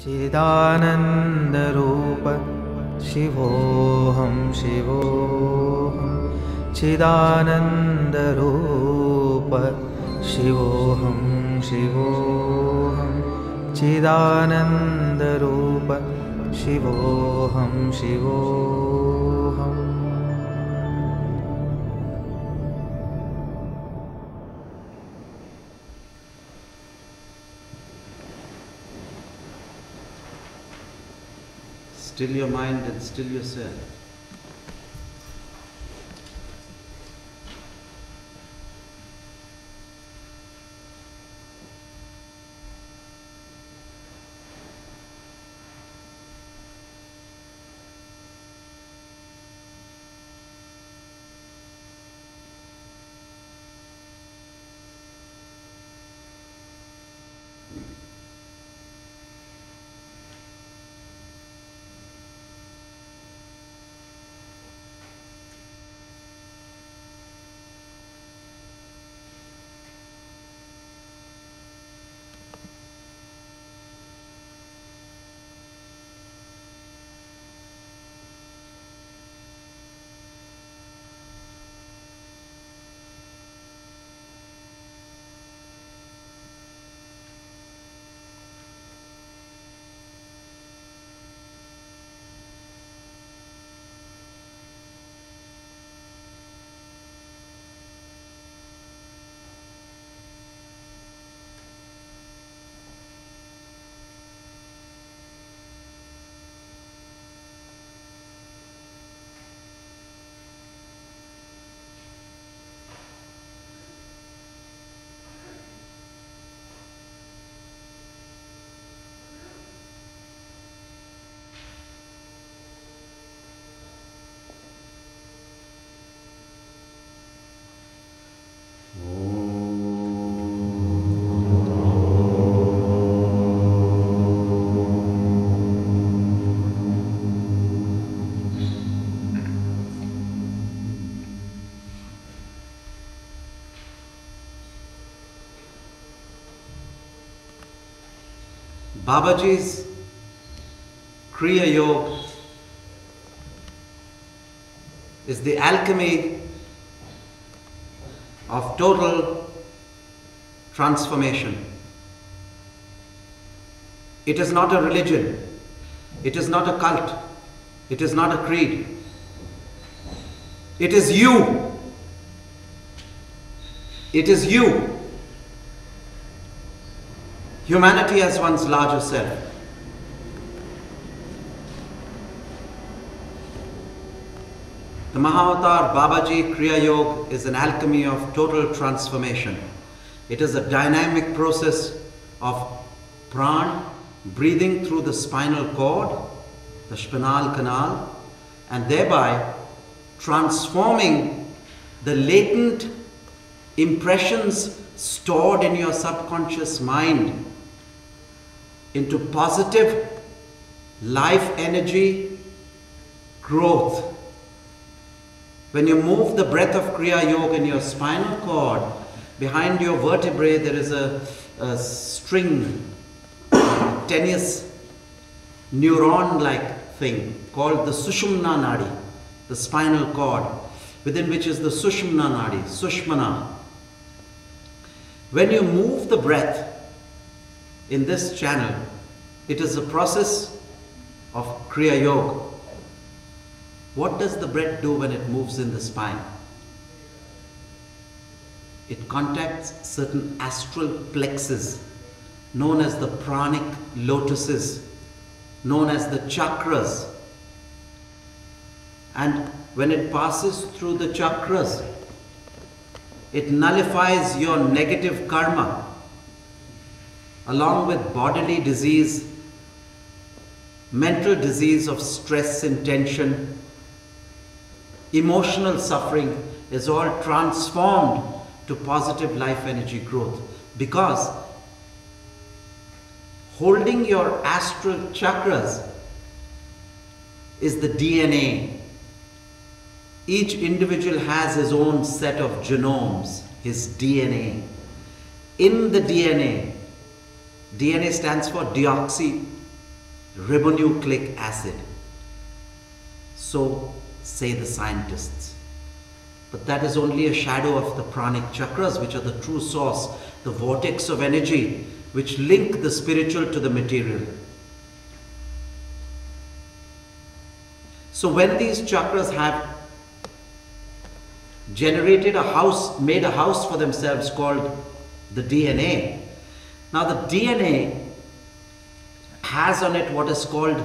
चिदानन्दरूप शिवोऽहं शिवोऽहं चिदानन्दरूप शिवोऽहं शिवोऽहं चिदानन्दरूप शिवोऽहं शिवोऽहम् Still your mind and still yourself. Babaji's Kriya Yoga is the alchemy of total transformation. It is not a religion, it is not a cult, it is not a creed. It is you. It is you. Humanity as one's larger self. The Mahavatar Babaji Kriya Yoga is an alchemy of total transformation. It is a dynamic process of pran, breathing through the spinal cord, the spinal canal, and thereby transforming the latent impressions stored in your subconscious mind into positive life energy growth. When you move the breath of Kriya Yoga in your spinal cord, behind your vertebrae there is a string, tenuous neuron-like thing called the Sushumna Nadi, the spinal cord, within which is the Sushumna Nadi, Sushmana. When you move the breath in this channel, it is a process of Kriya Yoga. What does the breath do when it moves in the spine? It contacts certain astral plexes known as the pranic lotuses, known as the chakras. And when it passes through the chakras, it nullifies your negative karma along with bodily disease, mental disease of stress and tension, emotional suffering is all transformed to positive life energy growth, because holding your astral chakras is the DNA. Each individual has his own set of genomes, his DNA. In the DNA stands for ribonucleic acid. So say the scientists. But that is only a shadow of the pranic chakras, which are the true source, the vortex of energy which link the spiritual to the material. So when these chakras have generated a house, made a house for themselves called the DNA. Now the DNA has on it what is called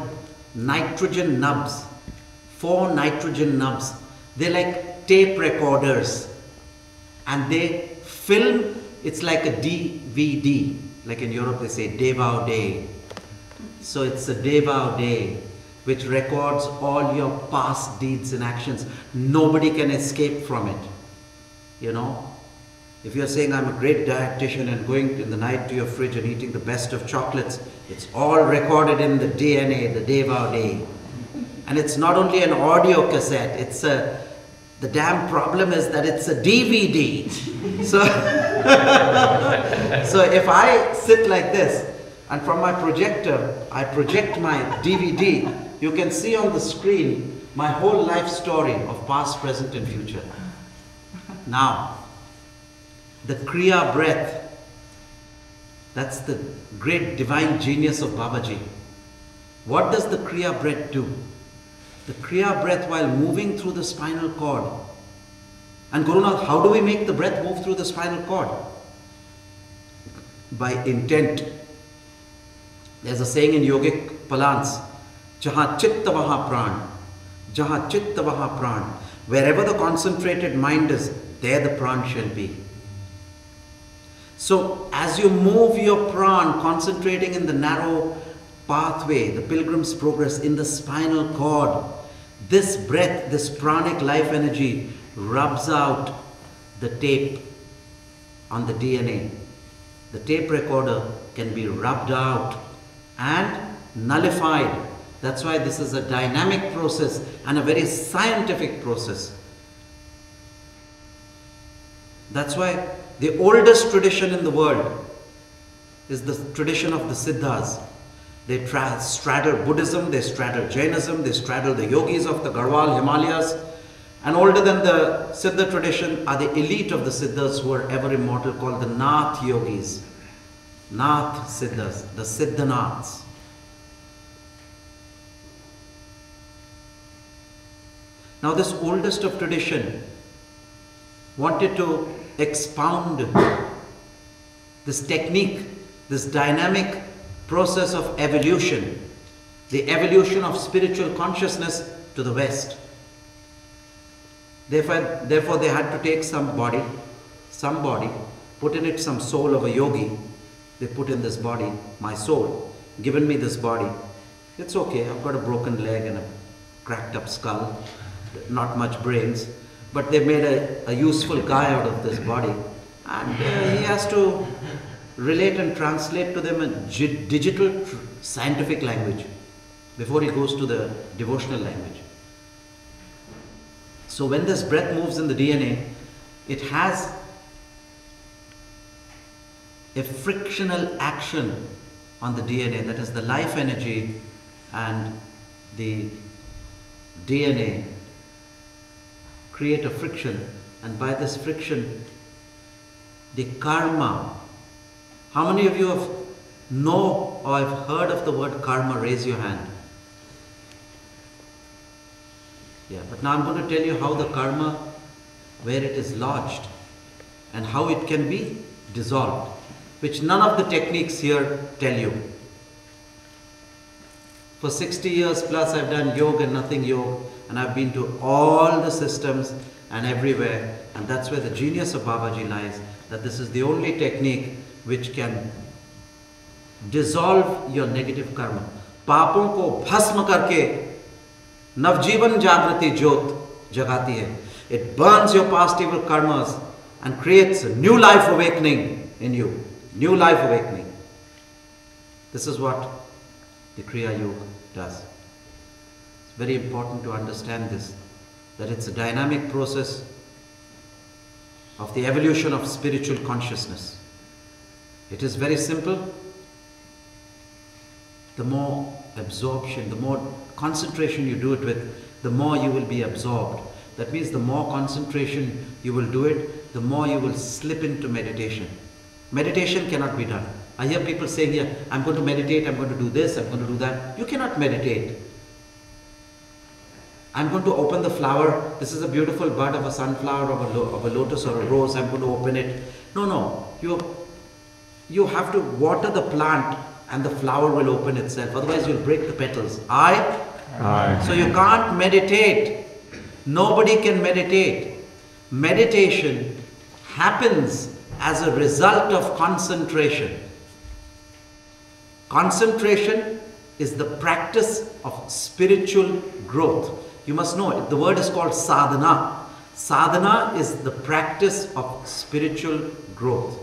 nitrogen nubs, 4 nitrogen nubs. They're like tape recorders, and they film. It's like a DVD, like in Europe they say Deva Day. So it's a Deva Day which records all your past deeds and actions. Nobody can escape from it. You know, if you're saying I'm a great dietitian and going in the night to your fridge and eating the best of chocolates, it's all recorded in the DNA, the Deva Day. And it's not only an audio cassette, it's the damn problem is that it's a DVD. So, so if I sit like this and from my projector, I project my DVD, you can see on the screen my whole life story of past, present and future. Now, the Kriya breath, that's the great divine genius of Babaji. What does the Kriya breath do? The Kriya breath, while moving through the spinal cord. And Gurunath, how do we make the breath move through the spinal cord? By intent. There's a saying in yogic parlance, Jaha chitta vaha pran. Jaha chitta vaha pran. Wherever the concentrated mind is, there the pran shall be. So as you move your pran, concentrating in the narrow pathway, the pilgrim's progress in the spinal cord, this breath, this pranic life energy rubs out the tape on the DNA. The tape recorder can be rubbed out and nullified. That's why this is a dynamic process and a very scientific process. That's why the oldest tradition in the world is the tradition of the Siddhas. They straddle Buddhism, they straddle Jainism, they straddle the yogis of the Garhwal Himalayas. And older than the Siddha tradition are the elite of the Siddhas who are ever immortal, called the Nath yogis. Nath Siddhas, the Siddhanaths. Now this oldest of tradition wanted to expound this technique, this dynamic process of evolution, the evolution of spiritual consciousness to the West. Therefore they had to take some body, put in it some soul of a yogi. They put in this body, my soul, given me this body. It's okay, I've got a broken leg and a cracked up skull, not much brains, but they made a useful guy out of this body. And he has to relate and translate to them a digital scientific language before he goes to the devotional language. So when this breath moves in the DNA, it has a frictional action on the DNA, that is the life energy and the DNA create a friction, and by this friction the karma. How many of you know or have heard of the word karma? Raise your hand. Yeah, but now I'm going to tell you how the karma, where it is lodged and how it can be dissolved, which none of the techniques here tell you. For 60 years plus I've done yoga and nothing yoga, and I've been to all the systems and everywhere, and that's where the genius of Babaji lies, that this is the only technique which can dissolve your negative karma. पापों को भस्म करके नवजीवन जागृति ज्योत जगाती है. It burns your past evil karmas and creates a new life awakening in you. New life awakening. This is what the Kriya Yoga does. It's very important to understand this, that it's a dynamic process of the evolution of spiritual consciousness. It is very simple. The more absorption. The more concentration you do it with, the more you will be absorbed. That means the more concentration you will do it, the more you will slip into meditation. Meditation cannot be done. I hear people saying here, I'm going to meditate, I'm going to do this, I'm going to do that. You cannot meditate. I'm going to open the flower. This is a beautiful bud of a sunflower, of a lotus or a rose. I'm going to open it. No. You have to water the plant and the flower will open itself. Otherwise you'll break the petals. Aye. So you can't meditate. Nobody can meditate. Meditation happens as a result of concentration. Concentration is the practice of spiritual growth. You must know it. The word is called sadhana. Sadhana is the practice of spiritual growth.